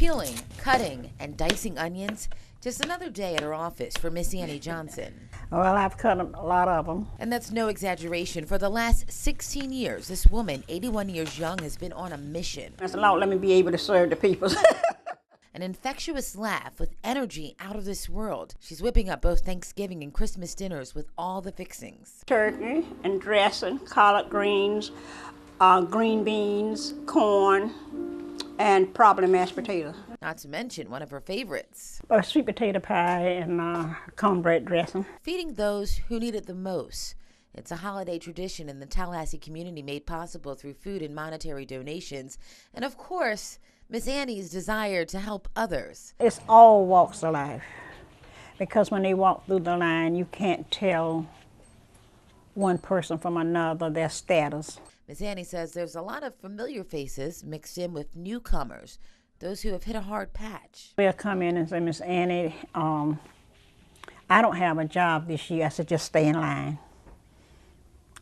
Peeling, cutting, and dicing onions. Just another day at her office for Miss Annie Johnson. Well, I've cut a lot of them. And that's no exaggeration. For the last 16 years, this woman, 81 years young, has been on a mission. I said, Lord, let me be able to serve the people. An infectious laugh with energy out of this world. She's whipping up both Thanksgiving and Christmas dinners with all the fixings. Turkey and dressing, collard greens, green beans, corn, and probably mashed potatoes. Not to mention one of her favorites. Sweet potato pie and cornbread dressing. Feeding those who need it the most. It's a holiday tradition in the Tallahassee community made possible through food and monetary donations. And of course, Miss Annie's desire to help others. It's all walks of life. Because when they walk through the line, you can't tell one person from another, their status. Miss Annie says there's a lot of familiar faces mixed in with newcomers, those who have hit a hard patch. They'll come in and say, Miss Annie, I don't have a job this year. I said, just stay in line.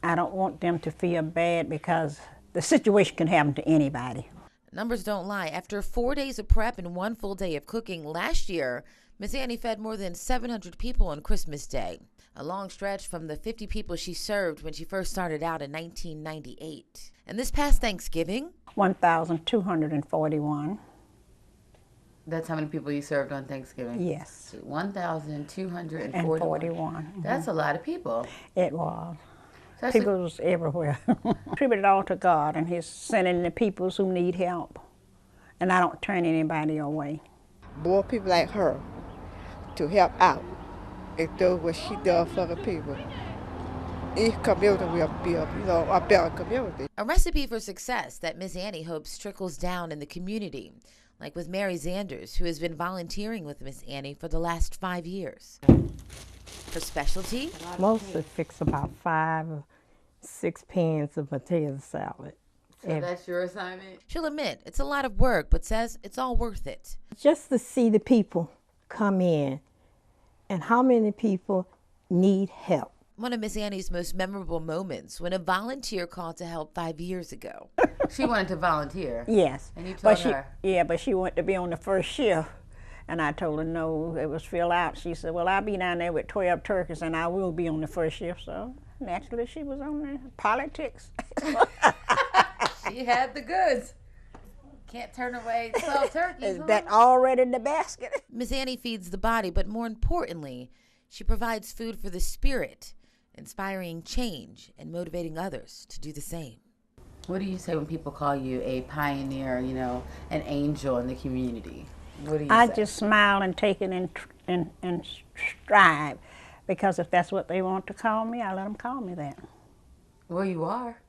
I don't want them to feel bad because the situation can happen to anybody. Numbers don't lie. After 4 days of prep and 1 full day of cooking last year, Miss Annie fed more than 700 people on Christmas Day, a long stretch from the 50 people she served when she first started out in 1998. And this past Thanksgiving, 1,241. That's how many people you served on Thanksgiving? Yes. 1,241. That's a lot of people. It was. So people was everywhere. Attribute it all to God, and He's sending the people who need help. And I don't turn anybody away. More people like her to help out and do what she does for the people. Each community will be a better community. A recipe for success that Miss Annie hopes trickles down in the community, like with Mary Zanders, who has been volunteering with Miss Annie for the last 5 years. Her specialty? Mostly fix about 5 or 6 pans of potato salad. So that's your assignment? She'll admit it's a lot of work, but says it's all worth it. Just to see the people come in and how many people need help. One of Miss Annie's most memorable moments when a volunteer called to help 5 years ago. She wanted to volunteer? Yes. And you told her? Yeah, but she wanted to be on the first shift. And I told her no, it was filled out. She said, well, I'll be down there with 12 turkeys and I will be on the first shift. So naturally she was on the politics. She had the goods. Can't turn away 12 turkeys. Is that already in the basket? Miss Annie feeds the body, but more importantly, she provides food for the spirit, inspiring change and motivating others to do the same. What do you say when people call you a pioneer, an angel in the community? What do you say? I just smile and take it and strive, because if that's what they want to call me, I let them call me that. Well, you are.